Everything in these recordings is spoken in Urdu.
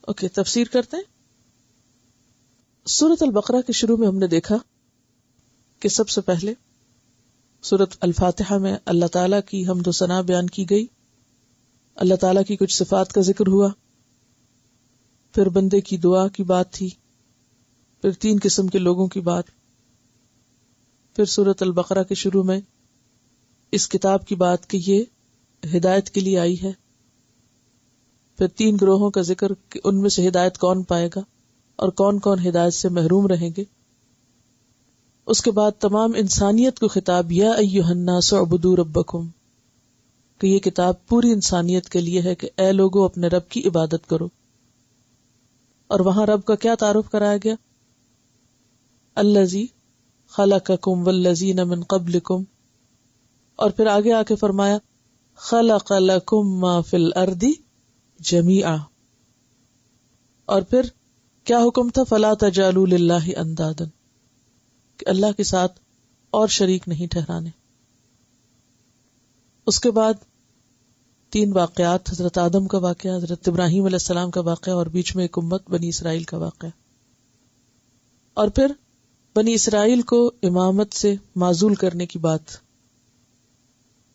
اوکے، تفسیر کرتے ہیں. سورۃ البقرہ کے شروع میں ہم نے دیکھا کہ سب سے پہلے سورۃ الفاتحہ میں اللہ تعالیٰ کی حمد و ثنا بیان کی گئی، اللہ تعالیٰ کی کچھ صفات کا ذکر ہوا، پھر بندے کی دعا کی بات تھی، پھر 3 قسم کے لوگوں کی بات، پھر سورۃ البقرہ کے شروع میں اس کتاب کی بات کہ یہ ہدایت کے لیے آئی ہے، پھر 3 گروہوں کا ذکر کہ ان میں سے ہدایت کون پائے گا اور کون کون ہدایت سے محروم رہیں گے. اس کے بعد تمام انسانیت کو خطاب، یا ایھا الناس اعبدوا ربکم، کہ یہ کتاب پوری انسانیت کے لیے ہے کہ اے لوگو اپنے رب کی عبادت کرو. اور وہاں رب کا کیا تعارف کرایا گیا؟ الذی خلقکم والذین من قبلکم، اور پھر آگے آ کے فرمایا خلق لکم ما فی الارض جمیعا، اور پھر کیا حکم تھا؟ فلا تجعلوا للہ اندادا، کہ اللہ کے ساتھ اور شریک نہیں ٹھہرانے. اس کے بعد 3 واقعات، حضرت آدم کا واقعہ، حضرت ابراہیم علیہ السلام کا واقعہ، اور بیچ میں ایک امت بنی اسرائیل کا واقعہ. اور پھر بنی اسرائیل کو امامت سے معزول کرنے کی بات،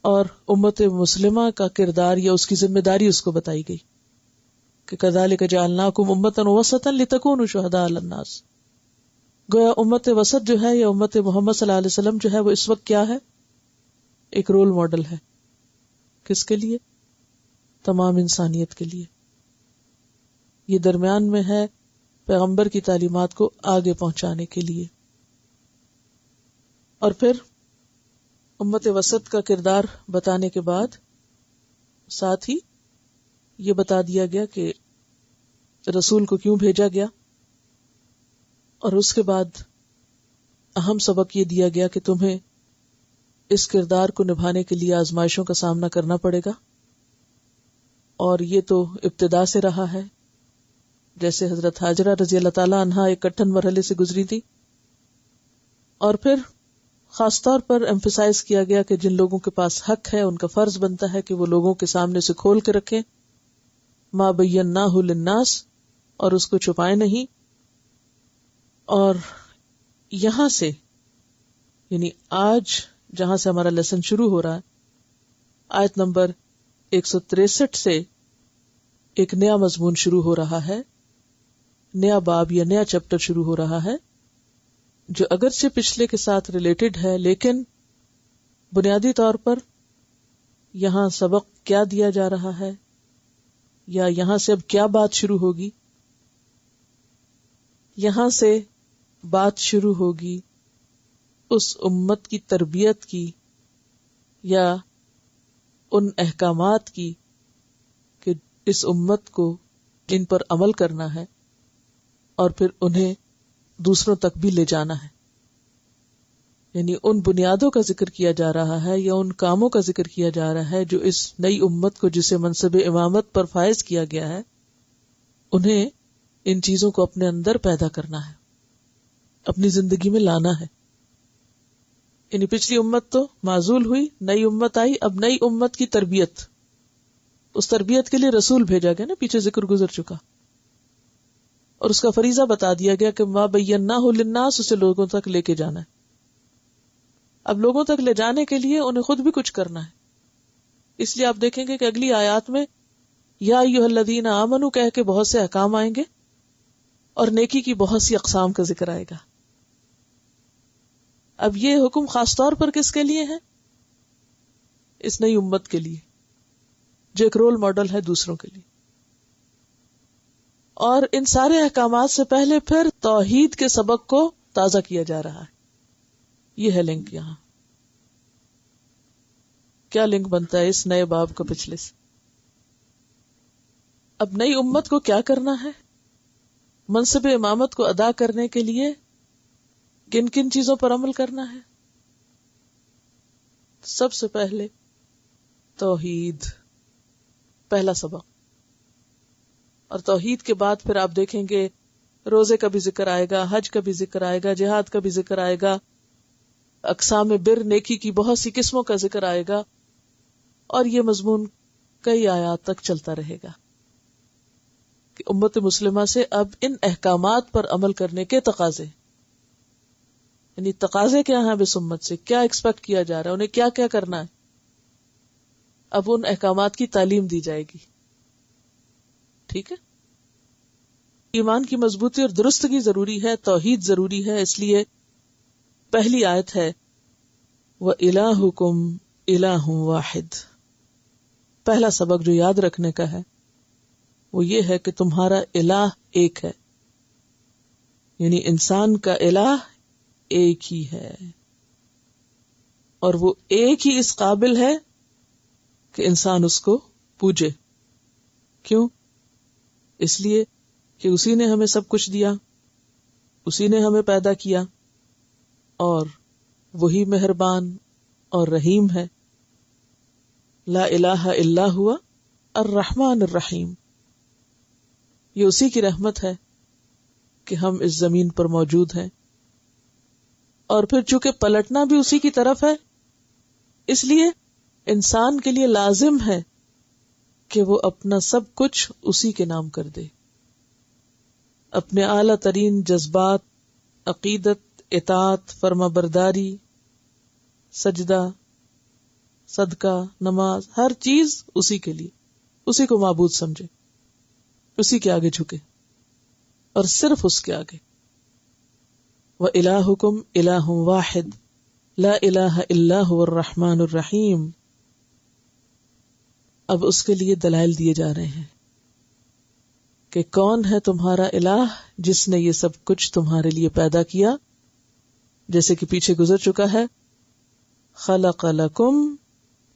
اور امت مسلمہ کا کردار یا اس کی ذمہ داری اس کو بتائی گئی کہ کذالک جعلناکم امۃ وسطا لتکونوا شہداء علی الناس. گویا امت وسط جو ہے یا امت محمد صلی اللہ علیہ وسلم جو ہے وہ اس وقت کیا ہے؟ ایک رول ماڈل ہے. کس کے لیے؟ تمام انسانیت کے لیے. یہ درمیان میں ہے پیغمبر کی تعلیمات کو آگے پہنچانے کے لیے. اور پھر امت وسط کا کردار بتانے کے بعد ساتھ ہی یہ بتا دیا گیا کہ رسول کو کیوں بھیجا گیا، اور اس کے بعد اہم سبق یہ دیا گیا کہ تمہیں اس کردار کو نبھانے کے لیے آزمائشوں کا سامنا کرنا پڑے گا، اور یہ تو ابتدا سے رہا ہے. جیسے حضرت ہاجرہ رضی اللہ تعالی عنہا ایک کٹھن مرحلے سے گزری تھی. اور پھر خاص طور پر ایمفسائز کیا گیا کہ جن لوگوں کے پاس حق ہے ان کا فرض بنتا ہے کہ وہ لوگوں کے سامنے سے کھول کے رکھیں، ما بیناہ للناس، اور اس کو چھپائیں نہیں. اور یہاں سے یعنی آج جہاں سے ہمارا لیسن شروع ہو رہا ہے، آیت نمبر 163 سے ایک نیا مضمون شروع ہو رہا ہے، نیا باب یا نیا چیپٹر شروع ہو رہا ہے، جو اگرچہ پچھلے کے ساتھ ریلیٹڈ ہے، لیکن بنیادی طور پر یہاں سبق کیا دیا جا رہا ہے یا یہاں سے اب کیا بات شروع ہوگی؟ یہاں سے بات شروع ہوگی اس امت کی تربیت کی یا ان احکامات کی کہ اس امت کو جن پر عمل کرنا ہے اور پھر انہیں دوسروں تک بھی لے جانا ہے. یعنی ان بنیادوں کا ذکر کیا جا رہا ہے یا ان کاموں کا ذکر کیا جا رہا ہے جو اس نئی امت کو جسے منصب امامت پر فائز کیا گیا ہے، انہیں ان چیزوں کو اپنے اندر پیدا کرنا ہے، اپنی زندگی میں لانا ہے. یعنی پچھلی امت تو معزول ہوئی، نئی امت آئی، اب نئی امت کی تربیت، اس تربیت کے لیے رسول بھیجا گیا نا، پیچھے ذکر گزر چکا، اور اس کا فریضہ بتا دیا گیا کہ ما بیناہ للناس، اسے لوگوں تک لے کے جانا ہے. اب لوگوں تک لے جانے کے لیے انہیں خود بھی کچھ کرنا ہے. اس لیے آپ دیکھیں گے کہ اگلی آیات میں یا ایھا الذین آمنوا کہہ کے بہت سے احکام آئیں گے اور نیکی کی بہت سی اقسام کا ذکر آئے گا. اب یہ حکم خاص طور پر کس کے لیے ہے؟ اس نئی امت کے لیے جو ایک رول ماڈل ہے دوسروں کے لیے. اور ان سارے احکامات سے پہلے پھر توحید کے سبق کو تازہ کیا جا رہا ہے. یہ ہے لنک. یہاں کیا لنک بنتا ہے اس نئے باب کا پچھلے سے؟ اب نئی امت کو کیا کرنا ہے؟ منصب امامت کو ادا کرنے کے لیے کن کن چیزوں پر عمل کرنا ہے؟ سب سے پہلے توحید، پہلا سبق. اور توحید کے بعد پھر آپ دیکھیں گے روزے کا بھی ذکر آئے گا، حج کا بھی ذکر آئے گا، جہاد کا بھی ذکر آئے گا، اقسام بر، نیکی کی بہت سی قسموں کا ذکر آئے گا، اور یہ مضمون کئی آیات تک چلتا رہے گا. کہ امت مسلمہ سے اب ان احکامات پر عمل کرنے کے تقاضے، یعنی تقاضے کیا ہیں اس امت سے، کیا ایکسپیکٹ کیا جا رہا ہے، انہیں کیا کیا کرنا ہے، اب ان احکامات کی تعلیم دی جائے گی. ٹھیک ہے. ایمان کی مضبوطی اور درستگی ضروری ہے، توحید ضروری ہے، اس لیے پہلی آیت ہے وَإِلَٰهُكُمْ إِلَٰهٌ وَاحِدٌ. پہلا سبق جو یاد رکھنے کا ہے وہ یہ ہے کہ تمہارا الہ ایک ہے، یعنی انسان کا الہ ایک ہی ہے، اور وہ ایک ہی اس قابل ہے کہ انسان اس کو پوجے. کیوں؟ اس لیے کہ اسی نے ہمیں سب کچھ دیا، اسی نے ہمیں پیدا کیا، اور وہی مہربان اور رحیم ہے. لا الہ الا ہوا الرحمن الرحیم. یہ اسی کی رحمت ہے کہ ہم اس زمین پر موجود ہیں، اور پھر چونکہ پلٹنا بھی اسی کی طرف ہے، اس لیے انسان کے لیے لازم ہے کہ وہ اپنا سب کچھ اسی کے نام کر دے. اپنے اعلیٰ ترین جذبات، عقیدت، اطاعت، فرما برداری، سجدہ، صدقہ، نماز، ہر چیز اسی کے لیے، اسی کو معبود سمجھے، اسی کے آگے جھکے، اور صرف اس کے آگے. وَإِلَٰهُكُمْ إِلَٰهٌ وَاحِدٌ لَا إِلَٰهَ إِلَّا هُوَ الرَّحْمَٰنُ الرَّحِيمُ. اب اس کے لیے دلائل دیے جا رہے ہیں کہ کون ہے تمہارا الہ جس نے یہ سب کچھ تمہارے لیے پیدا کیا، جیسے کہ پیچھے گزر چکا ہے. خلق لکم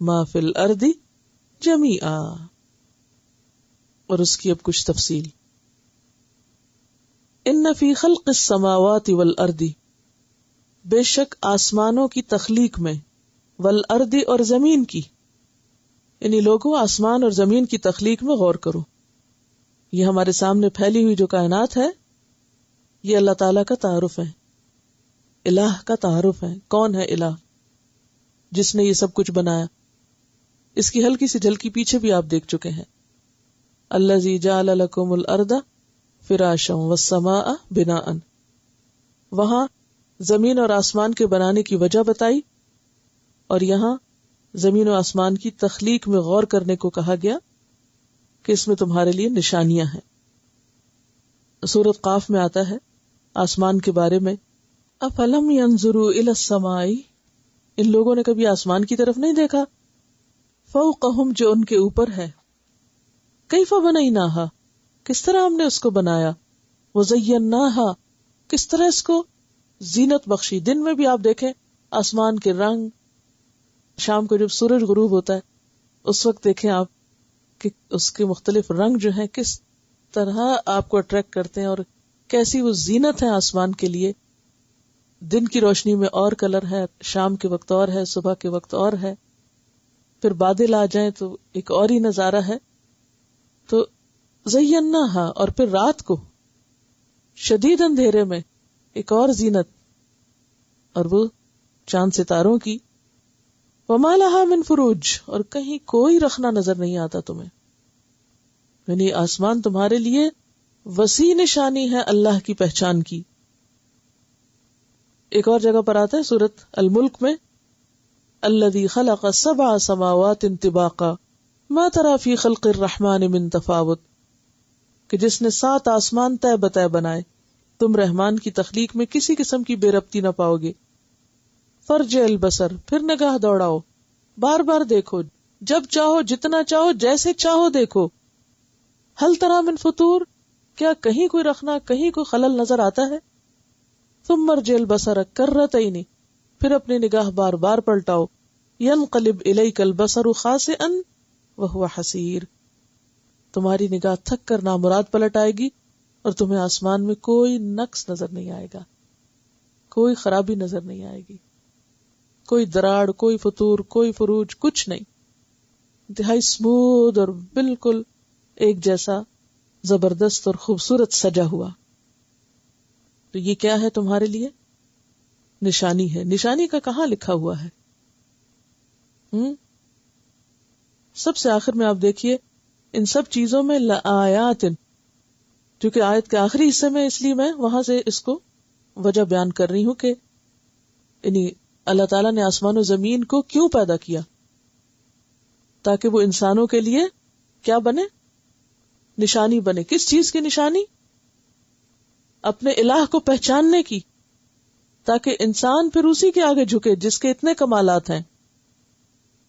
ما فی الارض جمیعا، اور اس کی اب کچھ تفصیل. ان فی خلق السماوات والارض، بے شک آسمانوں کی تخلیق میں، والارض اور زمین کی، یعنی لوگوں آسمان اور زمین کی تخلیق میں غور کرو. یہ ہمارے سامنے پھیلی ہوئی جو کائنات ہے، یہ اللہ تعالیٰ کا تعارف ہے، الہ کا تعارف ہے. کون ہے الہ؟ جس نے یہ سب کچھ بنایا. اس کی ہلکی سی جھلکی پیچھے بھی آپ دیکھ چکے ہیں. الذی جعل لکم الارض فراشا والسماء بناء. وہاں زمین اور آسمان کے بنانے کی وجہ بتائی، اور یہاں زمین و آسمان کی تخلیق میں غور کرنے کو کہا گیا کہ اس میں تمہارے لیے نشانیاں ہیں. سورۃ قاف میں آتا ہے آسمان کے بارے میں، افلم ينظروا الى السماء، ان لوگوں نے کبھی آسمان کی طرف نہیں دیکھا، فوقہم، جو ان کے اوپر ہے، کیف بنیناہا، کس طرح ہم نے اس کو بنایا، وزیناہا، کس طرح اس کو زینت بخشی. دن میں بھی آپ دیکھیں آسمان کے رنگ، شام کو جب سورج غروب ہوتا ہے اس وقت دیکھیں آپ کہ اس کے مختلف رنگ جو ہیں کس طرح آپ کو اٹریکٹ کرتے ہیں، اور کیسی وہ زینت ہے آسمان کے لیے. دن کی روشنی میں اور کلر ہے، شام کے وقت اور ہے، صبح کے وقت اور ہے، پھر بادل آ جائیں تو ایک اور ہی نظارہ ہے. تو زیناہا، اور پھر رات کو شدید اندھیرے میں ایک اور زینت، اور وہ چاند ستاروں کی. وما لہا من فروج، اور کہیں کوئی رخنا نظر نہیں آتا تمہیں. یعنی آسمان تمہارے لیے وسیع نشانی ہے اللہ کی پہچان کی. ایک اور جگہ پر آتا ہے سورۃ الملک میں، الذی خلق 7 سماوات طباقا ما تری فی خلق الرحمن من تفاوت، کہ جس نے 7 آسمان طے بطے بنائے، تم رحمان کی تخلیق میں کسی قسم کی بے ربطی نہ پاؤ گے. فرجع البصر، پھر نگاہ دوڑاؤ، بار بار دیکھو، جب چاہو، جتنا چاہو، جیسے چاہو دیکھو. ہل تری من فطور، کیا کہیں کوئی رخنا، کہیں کوئی خلل نظر آتا ہے؟ ثم ارجع البصر کرتین، پھر اپنی نگاہ بار بار پلٹاؤ. ینقلب الیک البصر خاسئا وہو حسیر، تمہاری نگاہ تھک کر نامراد پلٹ آئے گی، اور تمہیں آسمان میں کوئی نقص نظر نہیں آئے گا، کوئی خرابی نظر نہیں آئے گی، کوئی دراڑ، کوئی فطور، کوئی فروج، کچھ نہیں. انتہائی اسموتھ اور بالکل ایک جیسا زبردست اور خوبصورت سجا ہوا. تو یہ کیا ہے تمہارے لیے؟ نشانی ہے. نشانی کا کہاں لکھا ہوا ہے؟ سب سے آخر میں آپ دیکھیے ان سب چیزوں میں لآیات، کیونکہ آیت کے آخری حصے میں، اس لیے میں وہاں سے اس کو وجہ بیان کر رہی ہوں کہ یعنی اللہ تعالیٰ نے آسمان و زمین کو کیوں پیدا کیا، تاکہ وہ انسانوں کے لیے کیا بنے، نشانی بنے. کس چیز کی نشانی؟ اپنے الہ کو پہچاننے کی، تاکہ انسان پھر اسی کے آگے جھکے جس کے اتنے کمالات ہیں.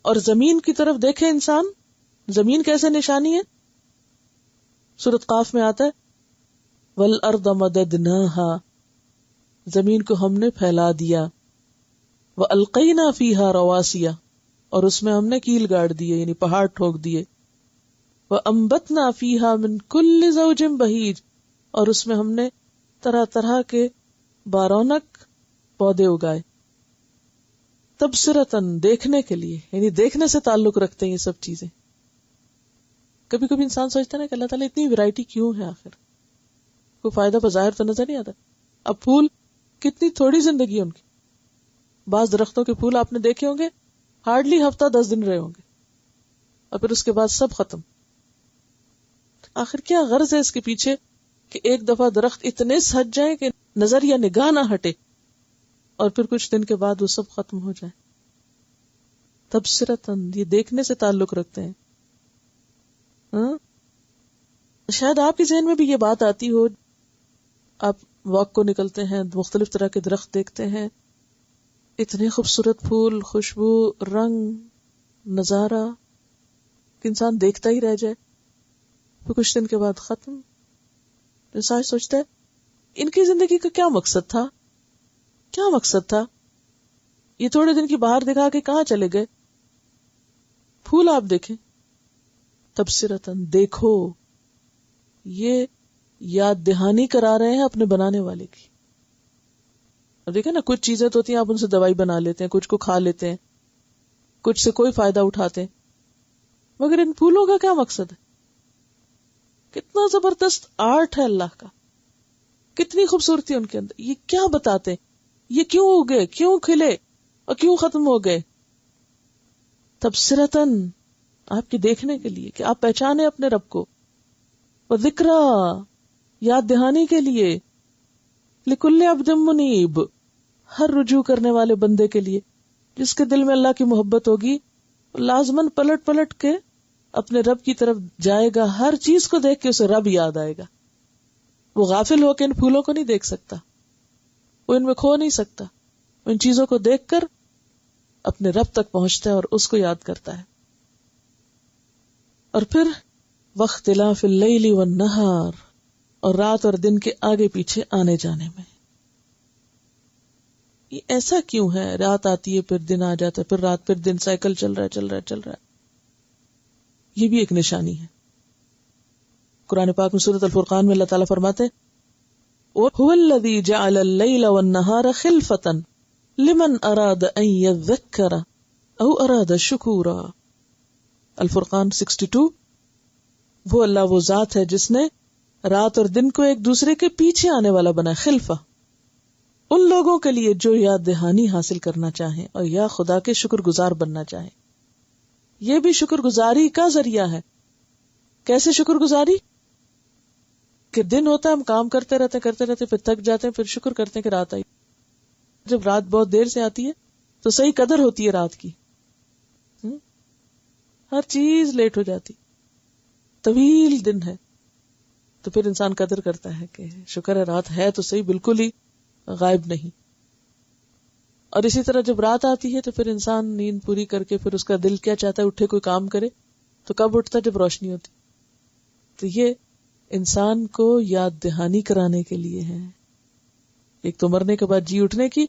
اور زمین کی طرف دیکھے انسان، زمین کیسے نشانی ہے؟ سورۃ قاف میں آتا ہے وَالْأَرْضَ مَدَدْنَاهَا، زمین کو ہم نے پھیلا دیا، وَأَلْقَيْنَا فِيهَا رَوَاسِيَ، اور اس میں ہم نے کیل گاڑ دیے یعنی پہاڑ ٹھوک دیے، وَأَنبَتْنَا فِيهَا مِن كُلِّ زَوْجٍ بَهِيجٍ، اور اس میں ہم نے طرح طرح کے بارونق پودے اگائے. تبصرتاً، دیکھنے کے لیے، یعنی دیکھنے سے تعلق رکھتے ہیں یہ سب چیزیں. کبھی کبھی انسان سوچتا ہے نا کہ اللہ تعالیٰ اتنی ویرائٹی کیوں ہے، آخر کوئی فائدہ بظاہر تو نظر نہیں آتا. اب پھول، کتنی تھوڑی زندگی ہے ان کی. بعض درختوں کے پھول آپ نے دیکھے ہوں گے ہارڈلی ہفتہ 10 دن رہے ہوں گے اور پھر اس کے بعد سب ختم. آخر کیا غرض ہے اس کے پیچھے کہ ایک دفعہ درخت اتنے سج جائیں کہ نظر یا نگاہ نہ ہٹے اور پھر کچھ دن کے بعد وہ سب ختم ہو جائے. تبصرتاً، یہ دیکھنے سے تعلق رکھتے ہیں. شاید آپ کے ذہن میں بھی یہ بات آتی ہو، آپ واک کو نکلتے ہیں، مختلف طرح کے درخت دیکھتے ہیں، اتنے خوبصورت پھول، خوشبو، رنگ، نظارہ کہ انسان دیکھتا ہی رہ جائے، پھر کچھ دن کے بعد ختم. انسان سوچتا ہے ان کی زندگی کا کیا مقصد تھا، کیا مقصد تھا؟ یہ تھوڑے دن کی باہر دکھا کے کہاں چلے گئے؟ پھول آپ دیکھیں، تبصرتاً، دیکھو، یہ یاد دہانی کرا رہے ہیں اپنے بنانے والے کی. اب دیکھیں نا، کچھ چیزیں تو ہوتی ہیں آپ ان سے دوائی بنا لیتے ہیں، کچھ کو کھا لیتے ہیں، کچھ سے کوئی فائدہ اٹھاتے ہیں، مگر ان پھولوں کا کیا مقصد ہے؟ کتنا زبردست آرٹ ہے اللہ کا، کتنی خوبصورتی ان کے اندر. یہ کیا بتاتے ہیں؟ یہ کیوں اگے، کیوں کھلے اور کیوں ختم ہو گئے؟ تبصرتاً، آپ کے دیکھنے کے لیے کہ آپ پہچانے اپنے رب کو، اور ذکرا، یاد دہانی کے لیے، لکل عبد منیب، ہر رجوع کرنے والے بندے کے لیے جس کے دل میں اللہ کی محبت ہوگی، لازماً پلٹ پلٹ کے اپنے رب کی طرف جائے گا. ہر چیز کو دیکھ کے اسے رب یاد آئے گا. وہ غافل ہو کے ان پھولوں کو نہیں دیکھ سکتا، وہ ان میں کھو نہیں سکتا. ان چیزوں کو دیکھ کر اپنے رب تک پہنچتا ہے اور اس کو یاد کرتا ہے. اور پھر واختلاف اللیل والنہار، اور رات اور دن کے آگے پیچھے آنے جانے میں. یہ ایسا کیوں ہے؟ رات آتی ہے، پھر دن آ جاتا ہے، پھر رات، پھر دن، سائیکل چل رہا ہے. یہ بھی ایک نشانی ہے. قرآن پاک میں سورۃ الفرقان میں اللہ تعالیٰ فرماتے ہیں وَهُوَ الَّذِي جَعَلَ اللَّيْلَ وَالنَّهَارَ خِلْفَةً لِمَنْ أَرَادَ أَن يَذَّكَّرَ أَوْ أَرَادَ شُكُورًا. الفرقان 62. وہ اللہ، وہ ذات ہے جس نے رات اور دن کو ایک دوسرے کے پیچھے آنے والا بنا، خلفہ، ان لوگوں کے لیے جو یاد دہانی حاصل کرنا چاہیں اور یا خدا کے شکر گزار بننا چاہیں. یہ بھی شکر گزاری کا ذریعہ ہے. کیسے شکر گزاری؟ کہ دن ہوتا ہے، ہم کام کرتے رہتے پھر تھک جاتے ہیں، پھر شکر کرتے ہیں کہ رات آئی. جب رات بہت دیر سے آتی ہے تو صحیح قدر ہوتی ہے رات کی. ہر چیز لیٹ ہو جاتی، طویل دن ہے تو پھر انسان قدر کرتا ہے کہ شکر ہے رات ہے تو صحیح، بالکل ہی غائب نہیں. اور اسی طرح جب رات آتی ہے تو پھر انسان نیند پوری کر کے پھر اس کا دل کیا چاہتا ہے، اٹھے کوئی کام کرے، تو کب اٹھتا ہے؟ جب روشنی ہوتی. تو یہ انسان کو یاد دہانی کرانے کے لیے ہے، ایک تو مرنے کے بعد جی اٹھنے کی،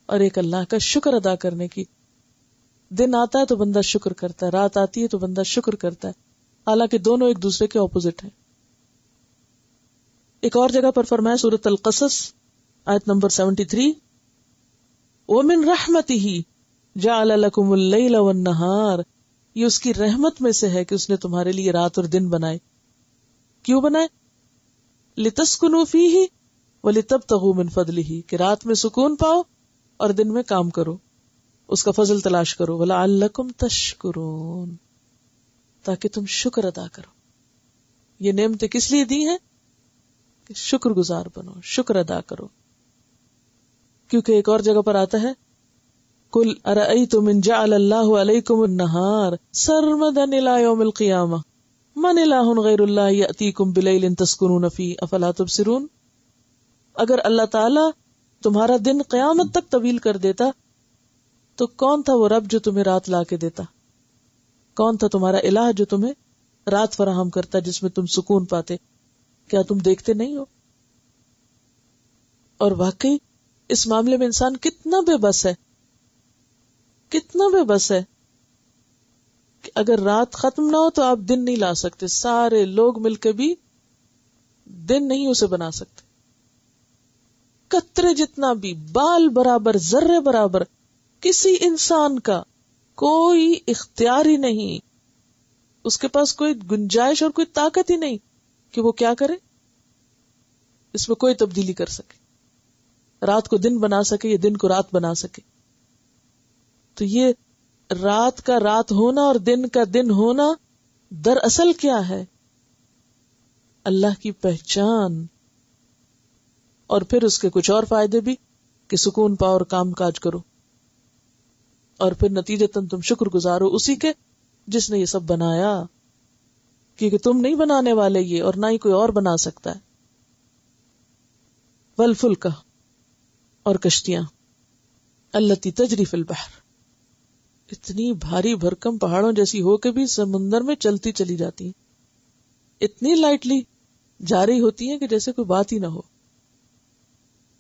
اور ایک اللہ کا شکر ادا کرنے کی. دن آتا ہے تو بندہ شکر کرتا ہے، رات آتی ہے تو بندہ شکر کرتا ہے، حالانکہ دونوں ایک دوسرے کے اپوزٹ ہیں. ایک اور جگہ پر فرمایا سورۃ القصص آیت نمبر 73 وَمِن رَحْمَتِهِ جَعَلَ لَكُمُ اللَّيْلَ وَالنَّهَارَ. یہ اس کی رحمت میں سے ہے کہ اس نے تمہارے لیے رات اور دن بنائے. کیوں بنائے؟ لِتَسْكُنُوا فِيهِ وَلِتَبْتَغُوا مِن فَضْلِهِ، کہ رات میں سکون پاؤ اور دن میں کام کرو، اس کا فضل تلاش کرو. وَلَعَلَّكُمْ تَشْكُرُونَ، تاکہ تم شکر ادا کرو. یہ نعمتیں کس لیے دی ہیں؟ کہ شکر گزار بنو، شکر ادا کرو. کیونکہ ایک اور جگہ پر آتا ہے قل ارأیتم ان جعل اللہ علیکم النہار سرمدا الی یوم القیامہ من الہ غیر اللہ یأتیکم بلیل تسکنون فیہ افلا تبصرون. اگر اللہ تعالی تمہارا دن قیامت تک طویل کر دیتا تو کون تھا وہ رب جو تمہیں رات لا کے دیتا؟ کون تھا تمہارا الہ جو تمہیں رات فراہم کرتا جس میں تم سکون پاتے؟ کیا تم دیکھتے نہیں ہو؟ اور واقعی اس معاملے میں انسان کتنا بے بس ہے، کتنا بے بس ہے کہ اگر رات ختم نہ ہو تو آپ دن نہیں لا سکتے. سارے لوگ مل کے بھی دن نہیں اسے بنا سکتے. قطرے جتنا بھی، بال برابر، ذرے برابر کسی انسان کا کوئی اختیار ہی نہیں، اس کے پاس کوئی گنجائش اور کوئی طاقت ہی نہیں کہ وہ کیا کرے، اس میں کوئی تبدیلی کر سکے، رات کو دن بنا سکے یا دن کو رات بنا سکے. تو یہ رات کا رات ہونا اور دن کا دن ہونا دراصل کیا ہے؟ اللہ کی پہچان. اور پھر اس کے کچھ اور فائدے بھی کہ سکون پاؤ اور کام کاج کرو، اور پھر نتیجتاً تم شکر گزارو اسی کے جس نے یہ سب بنایا، کیونکہ تم نہیں بنانے والے یہ، اور نہ ہی کوئی اور بنا سکتا ہے. والفلک، اور کشتیاں، التی تجری فی البحر، اتنی بھاری بھرکم پہاڑوں جیسی ہو کے بھی سمندر میں چلتی چلی جاتی ہیں، اتنی لائٹلی جاری ہوتی ہیں کہ جیسے کوئی بات ہی نہ ہو.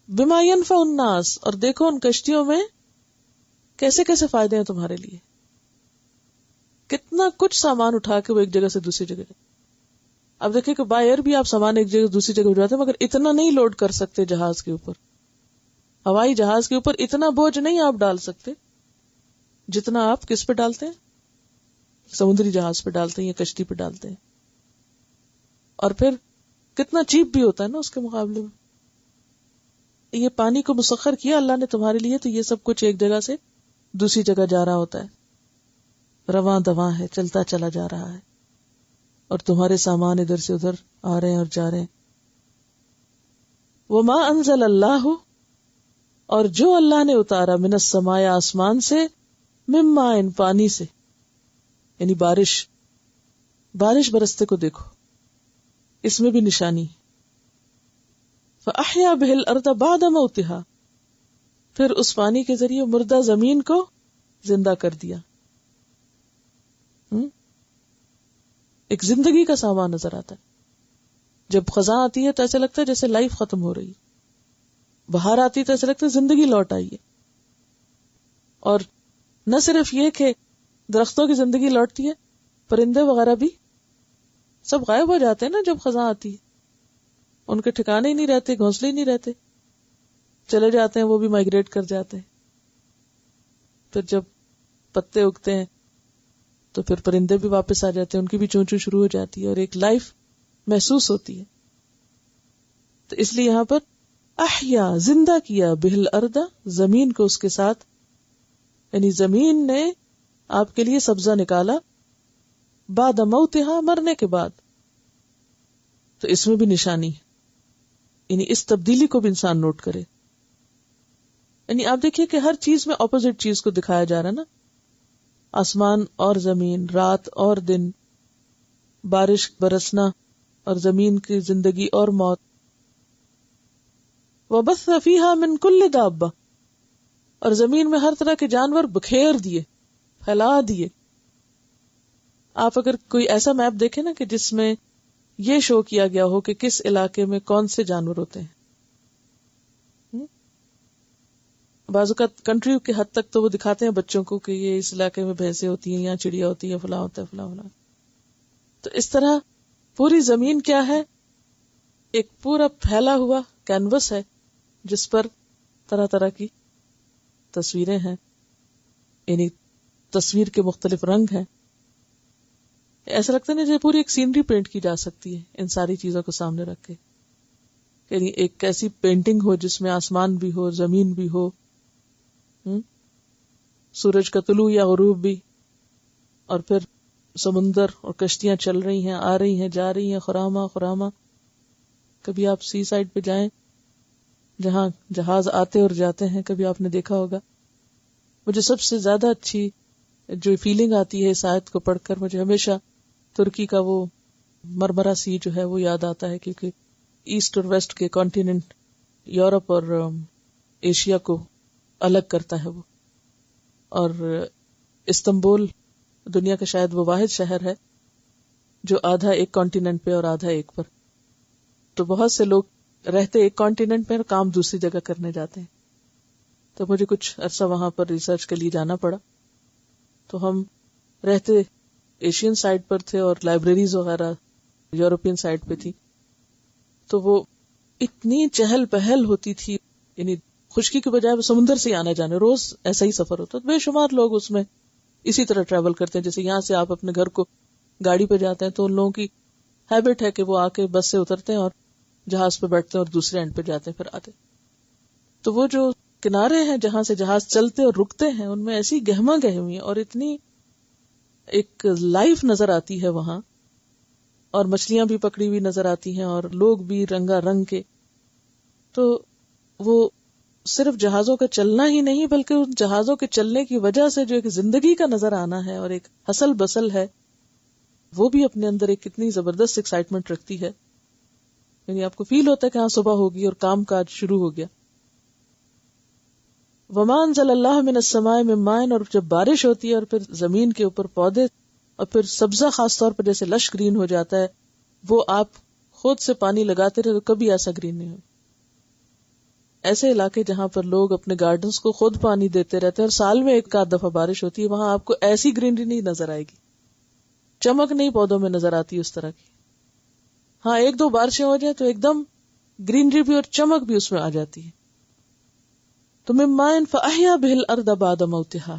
بما ينفع الناس، اور دیکھو ان کشتیوں میں کیسے کیسے فائدے ہیں تمہارے لیے، کتنا کچھ سامان اٹھا کے وہ ایک جگہ سے دوسری جگہ جاتے. اب دیکھیں کہ بائی ایئر بھی آپ سامان ایک جگہ سے دوسری جگہ اٹھاتے ہیں، مگر اتنا نہیں لوڈ کر سکتے جہاز کے اوپر. ہوائی جہاز کے اوپر اتنا بوجھ نہیں آپ ڈال سکتے جتنا آپ کس پہ ڈالتے ہیں، سمندری جہاز پہ ڈالتے ہیں یا کشتی پہ ڈالتے ہیں. اور پھر کتنا چیپ بھی ہوتا ہے نا اس کے مقابلے میں. یہ پانی کو مسخر کیا اللہ نے تمہارے لیے، تو یہ سب کچھ ایک جگہ سے دوسری جگہ جا رہا ہوتا ہے، رواں دواں ہے، چلتا چلا جا رہا ہے، اور تمہارے سامان ادھر سے ادھر آ رہے ہیں اور جا رہے ہیں. وما انزل اللہ، اور جو اللہ نے اتارا، من السماء، آسمان سے، من ماء، پانی سے، یعنی بارش برستے کو دیکھو، اس میں بھی نشانی. فَأَحْيَا بِهِ الْأَرْضَ بَعْدَ مَوْتِهَا، پھر اس پانی کے ذریعے مردہ زمین کو زندہ کر دیا. ایک زندگی کا سامان نظر آتا ہے. جب خزاں آتی ہے تو ایسا لگتا ہے جیسے لائف ختم ہو رہی ہے، بہار آتی ہے تو ایسا لگتا ہے زندگی لوٹ آئی ہے. اور نہ صرف یہ کہ درختوں کی زندگی لوٹتی ہے، پرندے وغیرہ بھی سب غائب ہو جاتے ہیں نا جب خزاں آتی ہے، ان کے ٹھکانے ہی نہیں رہتے، گھونسلے ہی نہیں رہتے، چلے جاتے ہیں، وہ بھی مائگریٹ کر جاتے ہیں. پھر جب پتے اگتے ہیں تو پھر پرندے بھی واپس آ جاتے ہیں، ان کی بھی چونچوں شروع ہو جاتی ہے اور ایک لائف محسوس ہوتی ہے. تو اس لیے یہاں پر احیا، زندہ کیا، بہل ارض، زمین کو اس کے ساتھ، یعنی زمین نے آپ کے لیے سبزہ نکالا، بعد موتہا، مرنے کے بعد. تو اس میں بھی نشانی ہے، یعنی اس تبدیلی کو بھی انسان نوٹ کرے. یعنی آپ دیکھیے کہ ہر چیز میں اپوزٹ چیز کو دکھایا جا رہا ہے نا، آسمان اور زمین، رات اور دن، بارش برسنا اور زمین کی زندگی اور موت. وبث فیہا من کل دابہ، اور زمین میں ہر طرح کے جانور بکھیر دیے، پھیلا دیے. آپ اگر کوئی ایسا میپ دیکھیں نا کہ جس میں یہ شو کیا گیا ہو کہ کس علاقے میں کون سے جانور ہوتے ہیں، بعض اوقات کنٹری کے حد تک تو وہ دکھاتے ہیں بچوں کو کہ یہ اس علاقے میں بھینسیں ہوتی ہیں، یہاں چڑیا ہوتی ہے، فلاں ہوتا ہے، فلاں فلاں. تو اس طرح پوری زمین کیا ہے؟ ایک پورا پھیلا ہوا کینوس ہے جس پر طرح طرح کی تصویریں ہیں، یعنی تصویر کے مختلف رنگ ہیں. ایسا لگتا ہے نا جیسے پوری ایک سینری پینٹ کی جا سکتی ہے ان ساری چیزوں کو سامنے رکھ کے، یعنی ایک ایسی پینٹنگ ہو جس میں آسمان بھی ہو، زمین بھی ہو، سورج کا طلوع یا غروب بھی، اور پھر سمندر اور کشتیاں چل رہی ہیں، آ رہی ہیں، جا رہی ہیں، خراما خراما. کبھی آپ سی سائڈ پہ جائیں جہاں جہاز آتے اور جاتے ہیں، کبھی آپ نے دیکھا ہوگا. مجھے سب سے زیادہ اچھی جو فیلنگ آتی ہے اس آیت کو پڑھ کر، مجھے ہمیشہ ترکی کا وہ مرمرا سی جو ہے وہ یاد آتا ہے، کیونکہ ایسٹ اور ویسٹ کے کانٹیننٹ یورپ اور ایشیا کو الگ کرتا ہے وہ. اور استنبول دنیا کا شاید وہ واحد شہر ہے جو آدھا ایک کانٹیننٹ پہ اور آدھا ایک پر. تو بہت سے لوگ رہتے ایک کانٹیننٹ پہ اور کام دوسری جگہ کرنے جاتے ہیں. تو مجھے کچھ عرصہ وہاں پر ریسرچ کے لیے جانا پڑا. تو ہم رہتے ایشین سائڈ پر تھے اور لائبریریز وغیرہ یورپین سائڈ پہ تھی. تو وہ اتنی چہل پہل ہوتی تھی، یعنی خشکی کے بجائے وہ سمندر سے آنا جانے، روز ایسا ہی سفر ہوتا. بے شمار لوگ اس میں اسی طرح ٹریول کرتے ہیں. جیسے یہاں سے آپ اپنے گھر کو گاڑی پہ جاتے ہیں تو ان لوگوں کی ہیبٹ ہے کہ وہ آ کے بس سے اترتے ہیں اور جہاز پہ بیٹھتے ہیں اور دوسرے اینڈ پہ جاتے ہیں پھر آتے. تو وہ جو کنارے ہیں جہاں سے جہاز چلتے اور رکتے ہیں، ان میں ایسی گہما گہمی اور اتنی ایک لائف نظر آتی ہے وہاں، اور مچھلیاں بھی پکڑی ہوئی نظر آتی ہیں اور لوگ بھی رنگا رنگ کے. تو وہ صرف جہازوں کا چلنا ہی نہیں بلکہ ان جہازوں کے چلنے کی وجہ سے جو ایک زندگی کا نظر آنا ہے اور ایک ہسل بسل ہے، وہ بھی اپنے اندر ایک کتنی زبردست ایکسائٹمنٹ رکھتی ہے. یعنی آپ کو فیل ہوتا ہے کہ ہاں صبح ہوگی اور کام کاج شروع ہو گیا. وما انزل اللہ من السماء من ماء، اور جب بارش ہوتی ہے اور پھر زمین کے اوپر پودے اور پھر سبزہ خاص طور پر جیسے لش گرین ہو جاتا ہے، وہ آپ خود سے پانی لگاتے رہے تو کبھی ایسا گرین نہیں ہو. ایسے علاقے جہاں پر لوگ اپنے گارڈنز کو خود پانی دیتے رہتے ہیں اور سال میں ایک آدھ دفعہ بارش ہوتی ہے، وہاں آپ کو ایسی گرینری نہیں نظر آئے گی، چمک نہیں پودوں میں نظر آتی اس طرح کی. ہاں ایک دو بارشیں ہو جائیں تو ایک دم گرینری بھی اور چمک بھی اس میں آ جاتی ہے. تو من ماء فاحیا به الارض بعد موتها،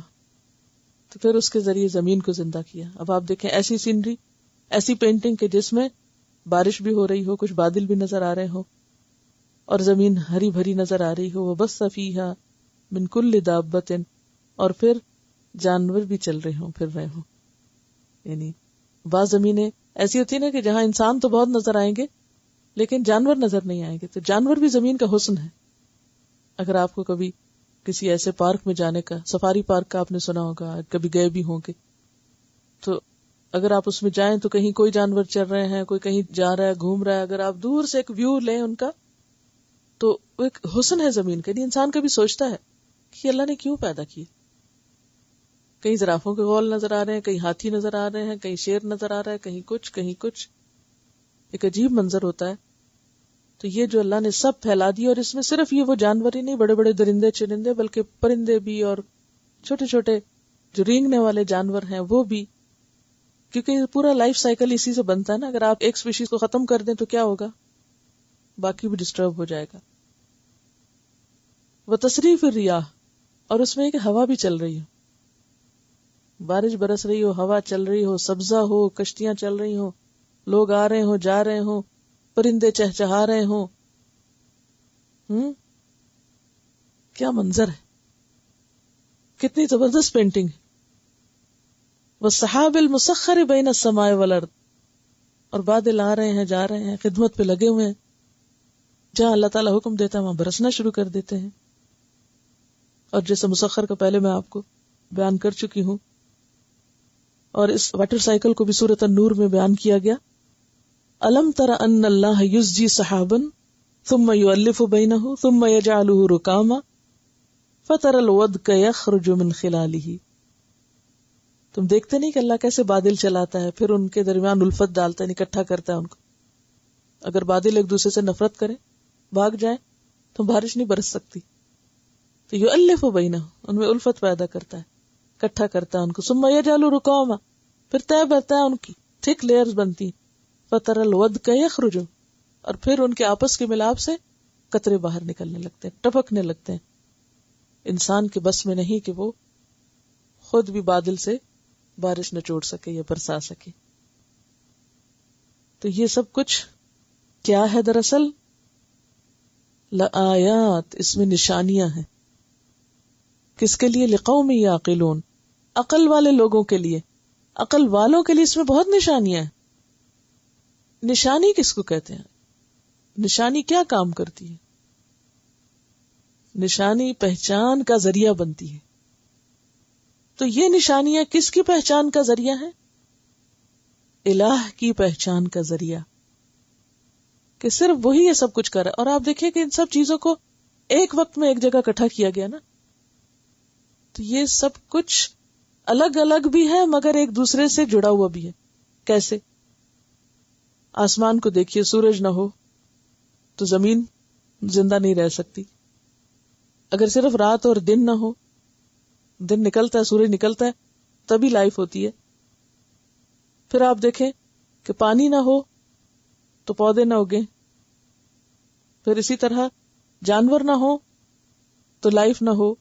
تو پھر اس کے ذریعے زمین کو زندہ کیا. اب آپ دیکھیں ایسی سینری، ایسی پینٹنگ کہ جس میں بارش بھی ہو رہی ہو، کچھ بادل بھی نظر آ رہے ہو اور زمین ہری بھری نظر آ رہی ہو. وبث فیہا من کل دابۃ، اور پھر جانور بھی چل رہے ہوں، پھر رہے ہوں. یعنی بعض زمینیں ایسی ہوتی نا کہ جہاں انسان تو بہت نظر آئیں گے لیکن جانور نظر نہیں آئیں گے. تو جانور بھی زمین کا حسن ہے. اگر آپ کو کبھی کسی ایسے پارک میں جانے کا، سفاری پارک کا آپ نے سنا ہوگا، کبھی گئے بھی ہوں گے، تو اگر آپ اس میں جائیں تو کہیں کوئی جانور چل رہے ہیں، کوئی کہیں جا رہا ہے، گھوم رہا ہے. اگر آپ دور سے ایک ویو لیں ان کا تو ایک حسن ہے زمین کا. انسان کبھی سوچتا ہے کہ اللہ نے کیوں پیدا کی. کہیں زرافوں کے غول نظر آ رہے ہیں، کہیں ہاتھی نظر آ رہے ہیں، کہیں شیر نظر آ رہا ہے، کہیں کچھ کہیں کچھ. ایک عجیب منظر ہوتا ہے. تو یہ جو اللہ نے سب پھیلا دیا، اور اس میں صرف یہ وہ جانور ہی نہیں، بڑے بڑے درندے چرندے، بلکہ پرندے بھی اور چھوٹے چھوٹے جو رینگنے والے جانور ہیں وہ بھی، کیونکہ پورا لائف سائیکل اسی سے بنتا ہے نا. اگر آپ ایک اسپیشیز کو ختم کر دیں تو کیا ہوگا، باقی بھی ڈسٹرب ہو جائے گا. وہ تصریف الریاح، اور اس میں ایک ہوا بھی چل رہی ہو، بارش برس رہی ہو، ہوا چل رہی ہو، سبزہ ہو، کشتیاں چل رہی ہو، لوگ آ رہے ہوں جا رہے ہوں، پرندے چہچہا رہے ہوں. کیا منظر ہے، کتنی زبردست پینٹنگ. والسحاب المسخر بین السماء والارض، اور بادل آ رہے ہیں جا رہے ہیں، خدمت پہ لگے ہوئے ہیں. جہاں اللہ تعالیٰ حکم دیتا ہے وہاں برسنا شروع کر دیتے ہیں. اور جیسے مسخر کا پہلے میں آپ کو بیان کر چکی ہوں، اور اس واٹر سائیکل کو بھی سورۃ النور میں بیان کیا گیا. الم تر ان اللہ یزجی سحابا ثم یؤلف بینہ ثم یجعلہ رکاما فتر الودق یخرج من خلالہ. تم دیکھتے نہیں کہ اللہ کیسے بادل چلاتا ہے، پھر ان کے درمیان الفت ڈالتا ہے، اکٹھا کرتا ہے ان کو. اگر بادل ایک دوسرے سے نفرت کرے، بھاگ جائیں، تو بارش نہیں برس سکتی. تو یؤلف بینہ، ان میں الفت پیدا کرتا ہے، اکٹھا کرتا ہے ان کو. ثم یجعل رکاما، پھر طے بتا ہے ان کی تھک لیئرز بنتی. فتر الودق یخرج، اور پھر ان کے آپس کے ملاپ سے قطرے باہر نکلنے لگتے ہیں، ٹپکنے لگتے ہیں. انسان کے بس میں نہیں کہ وہ خود بھی بادل سے بارش نچوڑ سکے یا برسا سکے. تو یہ سب کچھ کیا ہے دراصل؟ لآیات، اس میں نشانیاں ہیں. کس کے لیے؟ لقوم یعقلون، عقل والے لوگوں کے لیے. عقل والوں کے لیے اس میں بہت نشانیاں ہیں. نشانی کس کو کہتے ہیں؟ نشانی کیا کام کرتی ہے؟ نشانی پہچان کا ذریعہ بنتی ہے. تو یہ نشانیاں کس کی پہچان کا ذریعہ ہیں؟ الہ کی پہچان کا ذریعہ، کہ صرف وہی یہ سب کچھ کر رہا ہے. اور آپ دیکھیں کہ ان سب چیزوں کو ایک وقت میں ایک جگہ اکٹھا کیا گیا نا، تو یہ سب کچھ الگ الگ بھی ہے مگر ایک دوسرے سے جڑا ہوا بھی ہے. کیسے؟ آسمان کو دیکھیے، سورج نہ ہو تو زمین زندہ نہیں رہ سکتی. اگر صرف رات اور دن نہ ہو، دن نکلتا ہے سورج نکلتا ہے تبھی لائف ہوتی ہے. پھر آپ دیکھیں کہ پانی نہ ہو تو پودے نہ اگیں. پھر اسی طرح جانور نہ ہو تو لائف نہ ہو.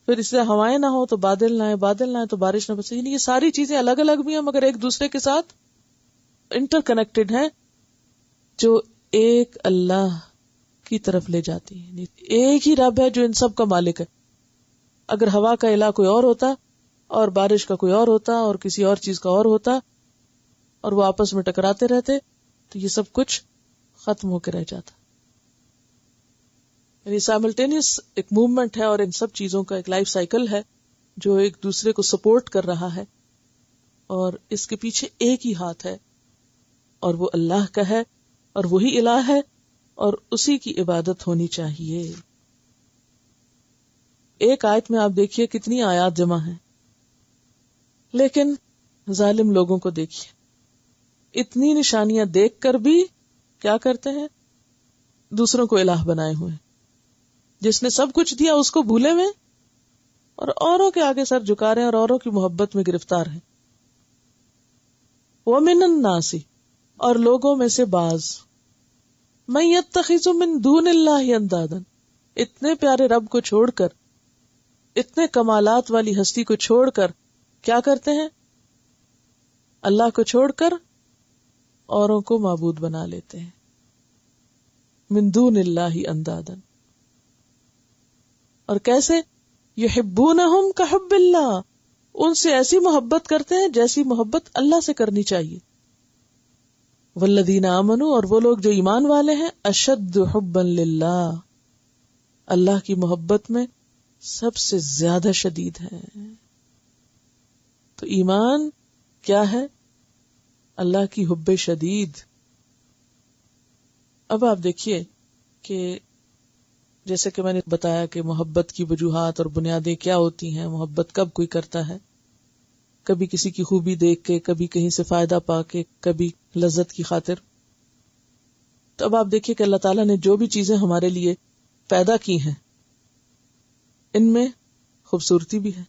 پھر اس سے ہوائیں نہ ہو تو بادل نہ آئے، بادل نہ آئے تو بارش نہ برسے. یعنی یہ ساری چیزیں الگ الگ بھی ہیں مگر ایک دوسرے کے ساتھ انٹر کنیکٹڈ ہیں، جو ایک اللہ کی طرف لے جاتی ہیں. ایک ہی رب ہے جو ان سب کا مالک ہے. اگر ہوا کا الہ کوئی اور ہوتا اور بارش کا کوئی اور ہوتا اور کسی اور چیز کا اور ہوتا اور وہ آپس میں ٹکراتے رہتے تو یہ سب کچھ ختم ہو کے رہ جاتا. یعنی سائملٹینیس ایک موومنٹ ہے اور ان سب چیزوں کا ایک لائف سائیکل ہے جو ایک دوسرے کو سپورٹ کر رہا ہے، اور اس کے پیچھے ایک ہی ہاتھ ہے اور وہ اللہ کا ہے اور وہی الہ ہے اور اسی کی عبادت ہونی چاہیے. ایک آیت میں آپ دیکھیے کتنی آیات جمع ہیں، لیکن ظالم لوگوں کو دیکھیے، اتنی نشانیاں دیکھ کر بھی کیا کرتے ہیں؟ دوسروں کو الہ بنائے ہوئے. جس نے سب کچھ دیا اس کو بھولے ہوئے اور اوروں کے آگے سر جھکا رہے ہیں اور اوروں کی محبت میں گرفتار ہیں. وَمِنَ النَّاسِ، اور لوگوں میں سے بعض، مَن يَتَّخِذُ مِن دُونِ اللَّهِ أَندَادًا، اتنے پیارے رب کو چھوڑ کر، اتنے کمالات والی ہستی کو چھوڑ کر کیا کرتے ہیں؟ اللہ کو چھوڑ کر اوروں کو معبود بنا لیتے ہیں. من دون اللہ اندادا، اور کیسے؟ یحبونہم کحب اللہ، ان سے ایسی محبت کرتے ہیں جیسی محبت اللہ سے کرنی چاہیے. والذین آمنوا، اور وہ لوگ جو ایمان والے ہیں، اشد حبا للہ، اللہ کی محبت میں سب سے زیادہ شدید ہے. تو ایمان کیا ہے؟ اللہ کی حب شدید. اب آپ دیکھیے کہ جیسے کہ میں نے بتایا کہ محبت کی وجوہات اور بنیادیں کیا ہوتی ہیں. محبت کب کوئی کرتا ہے؟ کبھی کسی کی خوبی دیکھ کے، کبھی کہیں سے فائدہ پا کے، کبھی لذت کی خاطر. تو اب آپ دیکھیے کہ اللہ تعالیٰ نے جو بھی چیزیں ہمارے لیے پیدا کی ہیں، ان میں خوبصورتی بھی ہے،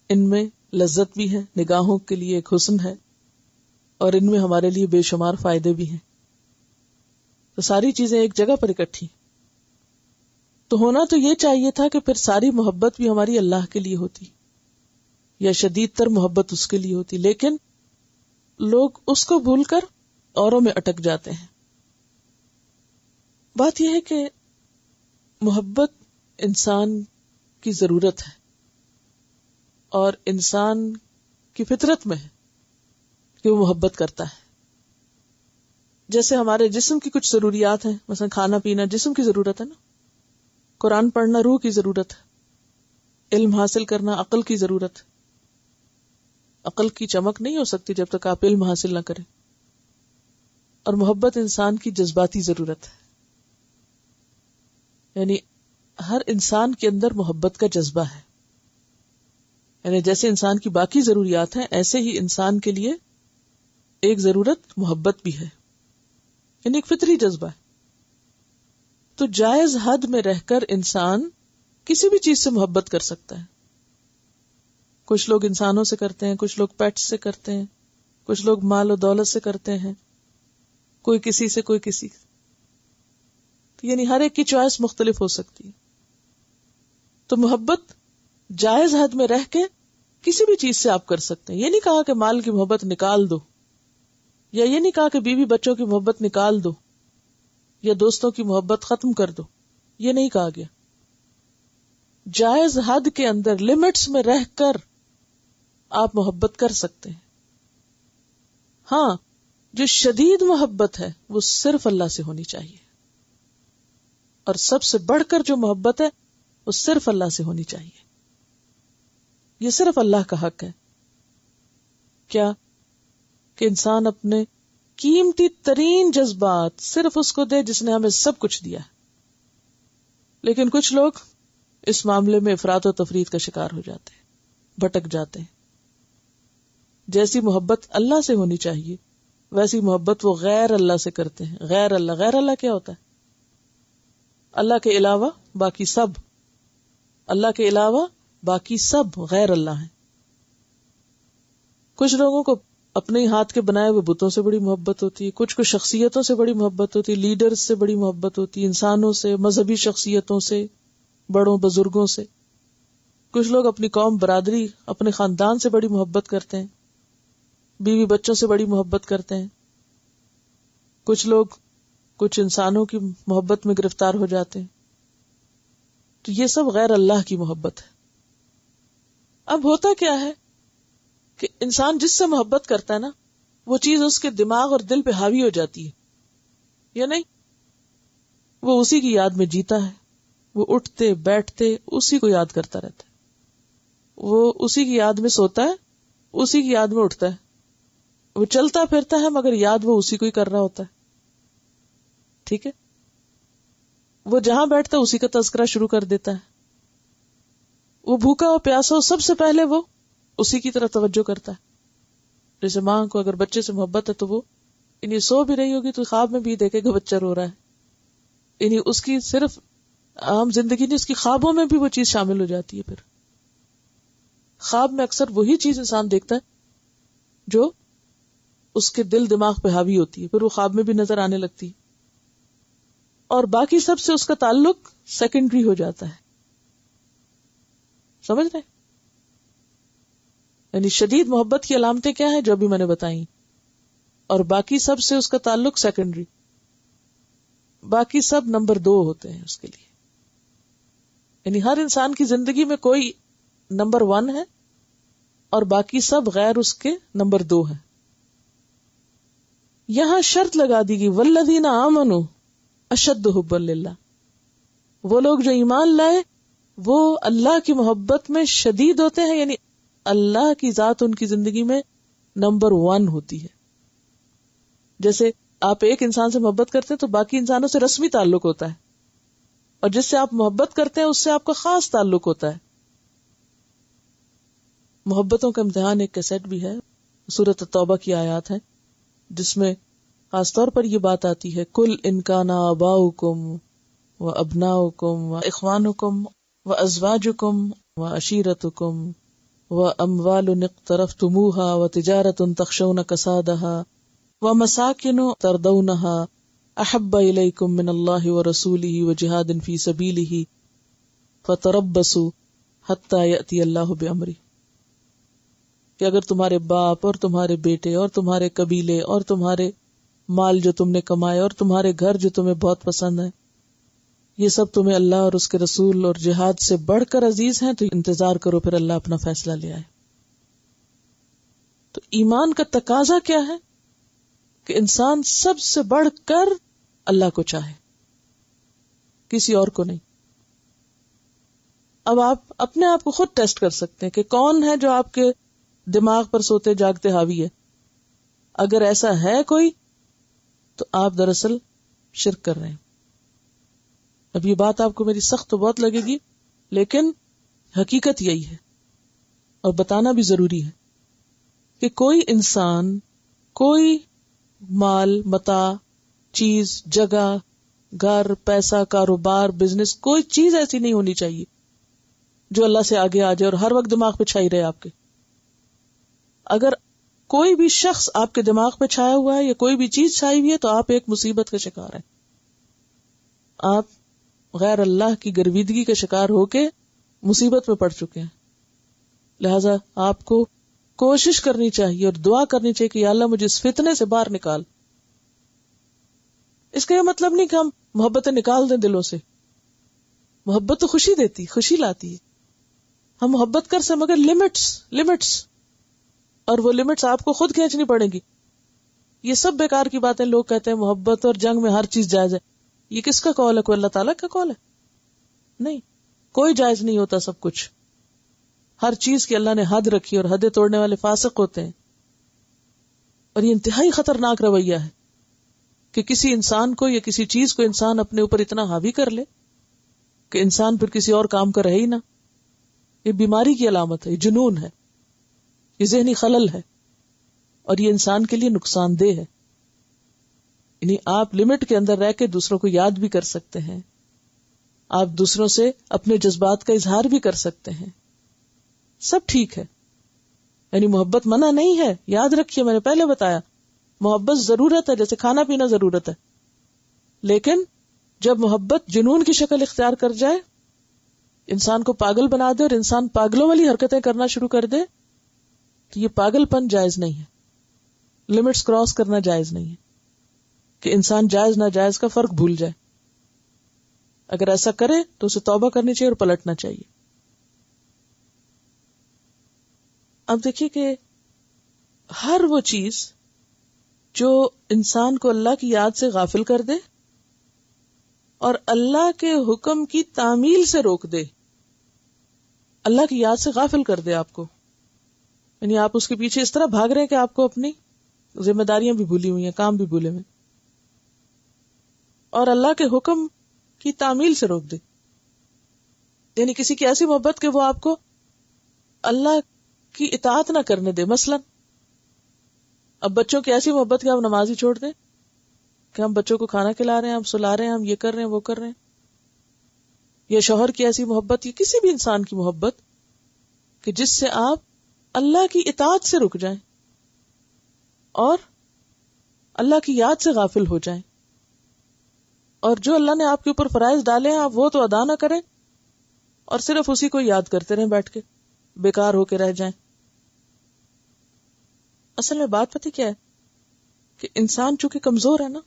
ان میں لذت بھی ہے، نگاہوں کے لیے ایک حسن ہے، اور ان میں ہمارے لیے بے شمار فائدے بھی ہیں. تو ساری چیزیں ایک جگہ پر اکٹھی. تو ہونا تو یہ چاہیے تھا کہ پھر ساری محبت بھی ہماری اللہ کے لیے ہوتی یا شدید تر محبت اس کے لیے ہوتی، لیکن لوگ اس کو بھول کر اوروں میں اٹک جاتے ہیں. بات یہ ہے کہ محبت انسان کی ضرورت ہے اور انسان کی فطرت میں ہے کہ وہ محبت کرتا ہے. جیسے ہمارے جسم کی کچھ ضروریات ہیں، مثلا کھانا پینا جسم کی ضرورت ہے نا، قرآن پڑھنا روح کی ضرورت ہے، علم حاصل کرنا عقل کی ضرورت ہے. عقل کی چمک نہیں ہو سکتی جب تک آپ علم حاصل نہ کریں. اور محبت انسان کی جذباتی ضرورت ہے، یعنی ہر انسان کے اندر محبت کا جذبہ ہے. یعنی جیسے انسان کی باقی ضروریات ہیں، ایسے ہی انسان کے لیے ایک ضرورت محبت بھی ہے، یعنی ایک فطری جذبہ ہے. تو جائز حد میں رہ کر انسان کسی بھی چیز سے محبت کر سکتا ہے. کچھ لوگ انسانوں سے کرتے ہیں، کچھ لوگ پیٹس سے کرتے ہیں، کچھ لوگ مال و دولت سے کرتے ہیں، کوئی کسی سے، کوئی کسی سے. یعنی ہر ایک کی چوائس مختلف ہو سکتی ہے. تو محبت جائز حد میں رہ کے کسی بھی چیز سے آپ کر سکتے ہیں. یہ نہیں کہا کہ مال کی محبت نکال دو، یا یہ نہیں کہا کہ بیوی بچوں کی محبت نکال دو، یا دوستوں کی محبت ختم کر دو. یہ نہیں کہا گیا. جائز حد کے اندر لمٹس میں رہ کر آپ محبت کر سکتے ہیں. ہاں، جو شدید محبت ہے وہ صرف اللہ سے ہونی چاہیے، اور سب سے بڑھ کر جو محبت ہے وہ صرف اللہ سے ہونی چاہیے. یہ صرف اللہ کا حق ہے. کیا کہ انسان اپنے قیمتی ترین جذبات صرف اس کو دے جس نے ہمیں سب کچھ دیا ہے. لیکن کچھ لوگ اس معاملے میں افراط و تفریط کا شکار ہو جاتے ہیں، بھٹک جاتے ہیں. جیسی محبت اللہ سے ہونی چاہیے ویسی محبت وہ غیر اللہ سے کرتے ہیں. غیر اللہ کیا ہوتا ہے؟ اللہ کے علاوہ باقی سب. اللہ کے علاوہ باقی سب غیر اللہ ہیں. کچھ لوگوں کو اپنے ہی ہاتھ کے بنائے ہوئے بتوں سے بڑی محبت ہوتی ہے، کچھ کو شخصیتوں سے بڑی محبت ہوتی ہے، لیڈرز سے بڑی محبت ہوتی ہے، انسانوں سے، مذہبی شخصیتوں سے، بڑوں بزرگوں سے. کچھ لوگ اپنی قوم، برادری، اپنے خاندان سے بڑی محبت کرتے ہیں، بیوی بچوں سے بڑی محبت کرتے ہیں. کچھ لوگ کچھ انسانوں کی محبت میں گرفتار ہو جاتے ہیں. تو یہ سب غیر اللہ کی محبت ہے. اب ہوتا کیا ہے کہ انسان جس سے محبت کرتا ہے نا، وہ چیز اس کے دماغ اور دل پہ حاوی ہو جاتی ہے، یا نہیں؟ وہ اسی کی یاد میں جیتا ہے، وہ اٹھتے بیٹھتے اسی کو یاد کرتا رہتا ہے، وہ اسی کی یاد میں سوتا ہے، اسی کی یاد میں اٹھتا ہے، وہ چلتا پھرتا ہے مگر یاد وہ اسی کو ہی کر رہا ہوتا ہے. ٹھیک ہے؟ وہ جہاں بیٹھتا ہے اسی کا تذکرہ شروع کر دیتا ہے. وہ بھوکا ہو پیاسا ہو سب سے پہلے وہ اسی کی طرف توجہ کرتا ہے. جیسے ماں کو اگر بچے سے محبت ہے تو وہ انہیں سو بھی رہی ہوگی تو خواب میں بھی دیکھے گا بچہ رو رہا ہے. انہیں اس کی صرف عام زندگی نہیں، اس کی خوابوں میں بھی وہ چیز شامل ہو جاتی ہے. پھر خواب میں اکثر وہی چیز انسان دیکھتا ہے جو اس کے دل دماغ پہ حاوی ہوتی ہے، پھر وہ خواب میں بھی نظر آنے لگتی ہے، اور باقی سب سے اس کا تعلق سیکنڈری ہو جاتا ہے. سمجھ رہے؟ یعنی شدید محبت کی علامتیں کیا ہیں جو ابھی میں نے بتائیں، اور باقی سب سے اس کا تعلق سیکنڈری. باقی سب نمبر 2 ہوتے ہیں اس کے لیے. یعنی ہر انسان کی زندگی میں کوئی نمبر 1 ہے اور باقی سب غیر اس کے نمبر 2 ہیں. یہاں شرط لگا دی گئی والذین آمنوا اشد حبا للہ. وہ لوگ جو ایمان لائے وہ اللہ کی محبت میں شدید ہوتے ہیں، یعنی اللہ کی ذات ان کی زندگی میں نمبر 1 ہوتی ہے. جیسے آپ ایک انسان سے محبت کرتے ہیں تو باقی انسانوں سے رسمی تعلق ہوتا ہے، اور جس سے آپ محبت کرتے ہیں اس سے آپ کا خاص تعلق ہوتا ہے. محبتوں کا امتحان ایک کیسٹ بھی ہے، سورۃ التوبہ کی آیات ہے جس میں خاص طور پر یہ بات آتی ہے کل ان کان آباؤکم و ابناؤکم و اخوانکم و ازواجکم و عشیرتکم و اموال اقترفتموها و تجارت تخشون کسادها و مساکن ترضونها احب الیکم من اللہ و رسولہ و جہاد فی سبیلہ فتربصوا حتی یأتی اللہ بامرہ. کہ اگر تمہارے باپ اور تمہارے بیٹے اور تمہارے قبیلے اور تمہارے مال جو تم نے کمائے اور تمہارے گھر جو تمہیں بہت پسند ہے، یہ سب تمہیں اللہ اور اس کے رسول اور جہاد سے بڑھ کر عزیز ہیں، تو انتظار کرو پھر اللہ اپنا فیصلہ لے آئے. تو ایمان کا تقاضا کیا ہے کہ انسان سب سے بڑھ کر اللہ کو چاہے، کسی اور کو نہیں. اب آپ اپنے آپ کو خود ٹیسٹ کر سکتے ہیں کہ کون ہے جو آپ کے دماغ پر سوتے جاگتے حاوی ہے. اگر ایسا ہے کوئی تو آپ دراصل شرک کر رہے ہیں. اب یہ بات آپ کو میری سخت تو بہت لگے گی، لیکن حقیقت یہی ہے اور بتانا بھی ضروری ہے کہ کوئی انسان، کوئی مال، متاع، چیز، جگہ، گھر، پیسہ، کاروبار، بزنس، کوئی چیز ایسی نہیں ہونی چاہیے جو اللہ سے آگے آ جائے اور ہر وقت دماغ پہ چھائی رہے آپ کے. اگر کوئی بھی شخص آپ کے دماغ پہ چھایا ہوا ہے یا کوئی بھی چیز چھائی ہوئی ہے تو آپ ایک مصیبت کا شکار ہیں. آپ غیر اللہ کی گرویدگی کا شکار ہو کے مصیبت میں پڑ چکے ہیں. لہذا آپ کو کوشش کرنی چاہیے اور دعا کرنی چاہیے کہ یا اللہ مجھے اس فتنے سے باہر نکال. اس کا یہ مطلب نہیں کہ ہم محبتیں نکال دیں دلوں سے. محبت تو خوشی دیتی، خوشی لاتی ہے. ہم محبت کر سے مگر لمٹس، اور وہ لمٹس آپ کو خود کھینچنی پڑے گی. یہ سب بیکار کی باتیں. لوگ کہتے ہیں محبت اور جنگ میں ہر چیز جائز ہے. یہ کس کا قول ہے؟ کوئی اللہ تعالیٰ کا قول ہے؟ نہیں، کوئی جائز نہیں ہوتا سب کچھ. ہر چیز کی اللہ نے حد رکھی اور حدیں توڑنے والے فاسق ہوتے ہیں. اور یہ انتہائی خطرناک رویہ ہے کہ کسی انسان کو یا کسی چیز کو انسان اپنے اوپر اتنا حاوی کر لے کہ انسان پھر کسی اور کام کا رہے ہی نہ. یہ بیماری کی علامت ہے، یہ جنون ہے، یہ ذہنی خلل ہے، اور یہ انسان کے لیے نقصان دہ ہے. یعنی آپ لمٹ کے اندر رہ کے دوسروں کو یاد بھی کر سکتے ہیں، آپ دوسروں سے اپنے جذبات کا اظہار بھی کر سکتے ہیں، سب ٹھیک ہے. یعنی محبت منع نہیں ہے. یاد رکھیے، میں نے پہلے بتایا محبت ضرورت ہے، جیسے کھانا پینا ضرورت ہے. لیکن جب محبت جنون کی شکل اختیار کر جائے، انسان کو پاگل بنا دے اور انسان پاگلوں والی حرکتیں کرنا شروع کر دے، تو یہ پاگل پن جائز نہیں ہے. لمٹس کراس کرنا جائز نہیں ہے کہ انسان جائز ناجائز کا فرق بھول جائے. اگر ایسا کرے تو اسے توبہ کرنی چاہیے اور پلٹنا چاہیے. اب دیکھیے کہ ہر وہ چیز جو انسان کو اللہ کی یاد سے غافل کر دے اور اللہ کے حکم کی تعمیل سے روک دے، اللہ کی یاد سے غافل کر دے آپ کو، یعنی آپ اس کے پیچھے اس طرح بھاگ رہے ہیں کہ آپ کو اپنی ذمہ داریاں بھی بھولی ہوئی ہیں، کام بھی بھولے ہوئے، اور اللہ کے حکم کی تعمیل سے روک دے. یعنی کسی کی ایسی محبت کہ وہ آپ کو اللہ کی اطاعت نہ کرنے دے. مثلا اب بچوں کی ایسی محبت کہ آپ نماز ہی چھوڑ دیں، کہ ہم بچوں کو کھانا کھلا رہے ہیں، ہم سلا رہے ہیں، ہم یہ کر رہے ہیں، وہ کر رہے ہیں. یا شوہر کی ایسی محبت، یا کسی بھی انسان کی محبت کہ جس سے آپ اللہ کی اطاعت سے رک جائیں اور اللہ کی یاد سے غافل ہو جائیں، اور جو اللہ نے آپ کے اوپر فرائض ڈالے ہیں آپ وہ تو ادا نہ کریں اور صرف اسی کو یاد کرتے رہیں بیٹھ کے، بیکار ہو کے رہ جائیں. اصل میں بات پتہ کیا ہے کہ انسان چونکہ کمزور ہے نا،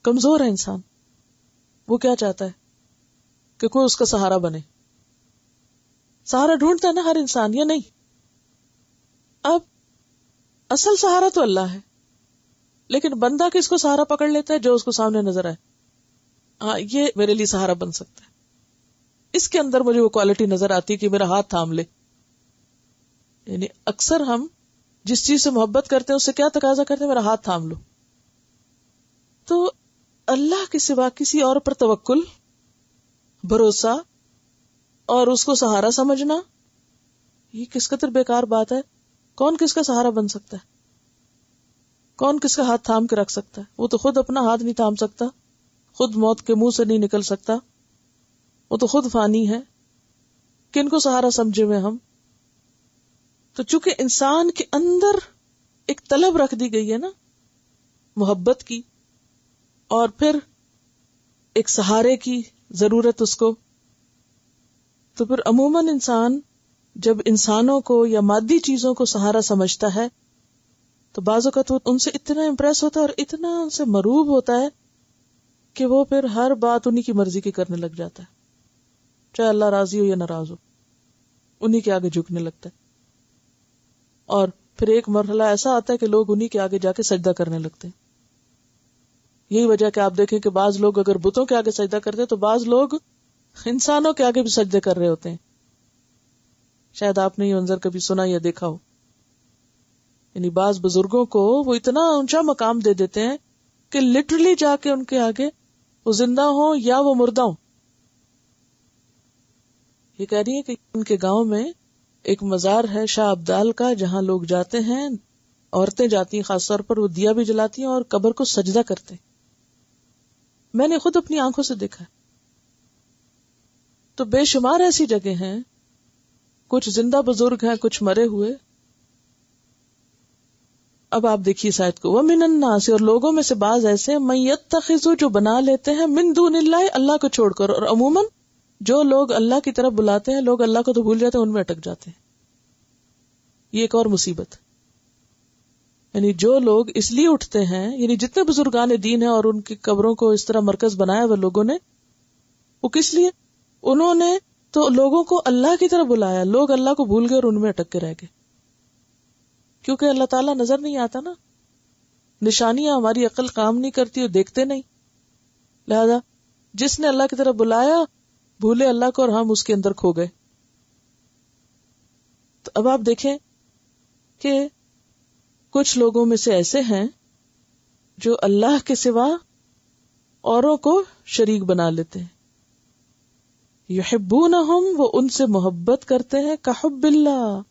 کمزور ہے انسان، وہ کیا چاہتا ہے کہ کوئی اس کا سہارا بنے. سہارا ڈھونڈتا ہے نا ہر انسان، یا نہیں؟ اب اصل سہارا تو اللہ ہے، لیکن بندہ کس کو سہارا پکڑ لیتا ہے؟ جو اس کو سامنے نظر آئے. ہاں یہ میرے لیے سہارا بن سکتا ہے، اس کے اندر مجھے وہ کوالٹی نظر آتی ہے کہ میرا ہاتھ تھام لے. یعنی اکثر ہم جس چیز سے محبت کرتے ہیں اس سے کیا تقاضا کرتے ہیں؟ میرا ہاتھ تھام لو. تو اللہ کے سوا کسی اور پر توکل، بھروسہ اور اس کو سہارا سمجھنا، یہ کس قدر بیکار بات ہے. کون کس کا سہارا بن سکتا ہے؟ کون کس کا ہاتھ تھام کے رکھ سکتا ہے؟ وہ تو خود اپنا ہاتھ نہیں تھام سکتا، خود موت کے منہ سے نہیں نکل سکتا، وہ تو خود فانی ہے. کن کو سہارا سمجھے ہوئے ہم؟ تو چونکہ انسان کے اندر ایک طلب رکھ دی گئی ہے نا محبت کی، اور پھر ایک سہارے کی ضرورت اس کو، تو پھر عموماً انسان جب انسانوں کو یا مادی چیزوں کو سہارا سمجھتا ہے تو بعض اوقات وہ ان سے اتنا امپریس ہوتا ہے اور اتنا ان سے مروب ہوتا ہے کہ وہ پھر ہر بات انہی کی مرضی کی کرنے لگ جاتا ہے، چاہے اللہ راضی ہو یا ناراض ہو، انہی کے آگے جھکنے لگتا ہے. اور پھر ایک مرحلہ ایسا آتا ہے کہ لوگ انہی کے آگے جا کے سجدہ کرنے لگتے ہیں. یہی وجہ کہ آپ دیکھیں کہ بعض لوگ اگر بتوں کے آگے سجدہ کرتے ہیں تو بعض لوگ انسانوں کے آگے بھی سجدے کر رہے ہوتے ہیں. شاید آپ نے یہ منظر کبھی سنا یا دیکھا ہو. یعنی بعض بزرگوں کو وہ اتنا اونچا مقام دے دیتے ہیں کہ لٹرلی جا کے ان کے آگے وہ زندہ ہوں یا وہ مردہ ہوں. یہ کہہ رہی ہے کہ ان کے گاؤں میں ایک مزار ہے شاہ ابدال کا، جہاں لوگ جاتے ہیں، عورتیں جاتی ہیں خاص طور پر، وہ دیا بھی جلاتی ہیں اور قبر کو سجدہ کرتے ہیں. میں نے خود اپنی آنکھوں سے دیکھا. تو بے شمار ایسی جگہ ہیں، کچھ زندہ بزرگ ہیں، کچھ مرے ہوئے. اب آپ دیکھیے اس آیت کو، وَمِنَ النَّاسِ، اور لوگوں میں سے بعض ایسے، مَن يَتَّخِذُ، جو بنا لیتے ہیں، مِن دُونِ اللَّهِ، اللہ کو چھوڑ کر. اور عموماً جو لوگ اللہ کی طرف بلاتے ہیں، لوگ اللہ کو تو بھول جاتے ہیں، ان میں اٹک جاتے ہیں. یہ ایک اور مصیبت. یعنی جو لوگ اس لیے اٹھتے ہیں، یعنی جتنے بزرگان دین ہیں اور ان کی قبروں کو اس طرح مرکز بنایا وہ لوگوں نے، وہ کس لیے؟ انہوں نے تو لوگوں کو اللہ کی طرف بلایا، لوگ اللہ کو بھول گئے اور ان میں اٹک کے رہ گئے، کیونکہ اللہ تعالیٰ نظر نہیں آتا نا. نشانیاں ہماری عقل کام نہیں کرتی اور دیکھتے نہیں. لہذا جس نے اللہ کی طرف بلایا بھولے اللہ کو اور ہم اس کے اندر کھو گئے. تو اب آپ دیکھیں کہ کچھ لوگوں میں سے ایسے ہیں جو اللہ کے سوا اوروں کو شریک بنا لیتے ہیں. یحبونہم، وہ ان سے محبت کرتے ہیں، کحب اللہ،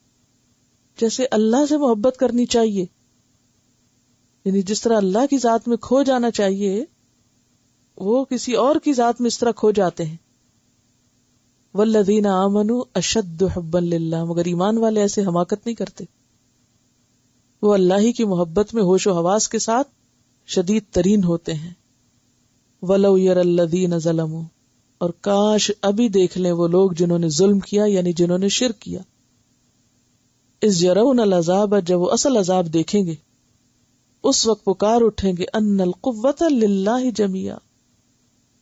جیسے اللہ سے محبت کرنی چاہیے، یعنی جس طرح اللہ کی ذات میں کھو جانا چاہیے وہ کسی اور کی ذات میں اس طرح کھو جاتے ہیں. والذین آمنوا اشد حبا للہ، مگر ایمان والے ایسے حماقت نہیں کرتے، وہ اللہ ہی کی محبت میں ہوش و حواس کے ساتھ شدید ترین ہوتے ہیں. وَلَوْ يَرَى الَّذِينَ ظَلَمُوا، اور کاش ابھی دیکھ لیں وہ لوگ جنہوں نے ظلم کیا، یعنی جنہوں نے شرک کیا. اِذْ يَرَوْنَ الْعَذَابَ، جب وہ اصل عذاب دیکھیں گے اس وقت پکار اٹھیں گے ان القوۃ للہ جميعا،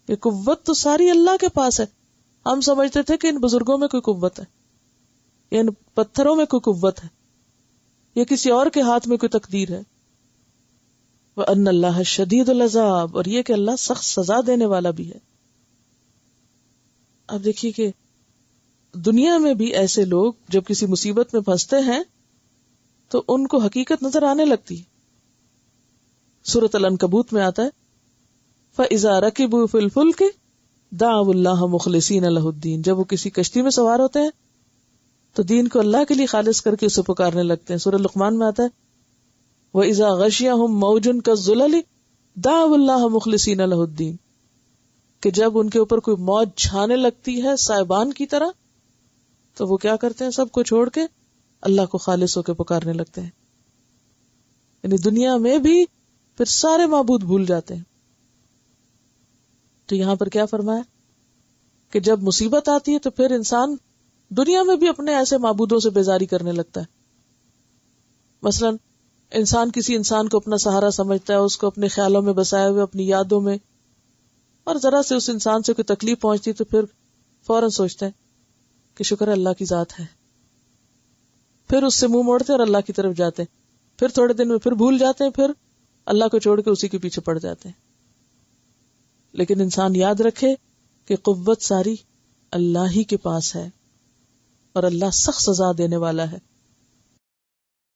یہ قوت تو ساری اللہ کے پاس ہے. ہم سمجھتے تھے کہ ان بزرگوں میں کوئی قوت ہے، یا ان پتھروں میں کوئی قوت ہے، یا کسی اور کے ہاتھ میں کوئی تقدیر ہے. وَأَنَّ اللَّهَ شَدِيدُ الْعَذَابِ، اور یہ کہ اللہ سخت سزا دینے والا بھی ہے. اب دیکھیے کہ دنیا میں بھی ایسے لوگ جب کسی مصیبت میں پھنستے ہیں تو ان کو حقیقت نظر آنے لگتی. سورۃ العنکبوت میں آتا ہے فَإِذَا رَكِبُوا فِي الْفُلْكِ دعوا اللہ مخلصین لہ الدین، جب وہ کسی کشتی میں سوار ہوتے ہیں تو دین کو اللہ کے لیے خالص کر کے اسے پکارنے لگتے ہیں. سورہ لقمان میں آتا ہے وَإِذَا غَشِيَهُمْ مَوْجٌ كَالظُّلَلِ دعوا اللہ مخلصین لہ الدین، کہ جب ان کے اوپر کوئی موج چھانے لگتی ہے سائبان کی طرح تو وہ کیا کرتے ہیں، سب کو چھوڑ کے اللہ کو خالص ہو کے پکارنے لگتے ہیں. یعنی دنیا میں بھی پھر سارے معبود بھول جاتے ہیں. تو یہاں پر کیا فرمایا کہ جب مصیبت آتی ہے تو پھر انسان دنیا میں بھی اپنے ایسے معبودوں سے بیزاری کرنے لگتا ہے. مثلا انسان کسی انسان کو اپنا سہارا سمجھتا ہے، اس کو اپنے خیالوں میں بسائے ہوئے اپنی یادوں میں، اور ذرا سے اس انسان سے کوئی تکلیف پہنچتی تو پھر فوراً سوچتے ہیں کہ شکر ہے اللہ کی ذات ہے، پھر اس سے منہ موڑتے اور اللہ کی طرف جاتے ہیں، پھر تھوڑے دن میں پھر بھول جاتے ہیں، پھر اللہ کو چھوڑ کے اسی کے پیچھے پڑ جاتے ہیں. لیکن انسان یاد رکھے کہ قوت ساری اللہ ہی کے پاس ہے اور اللہ سخت سزا دینے والا ہے.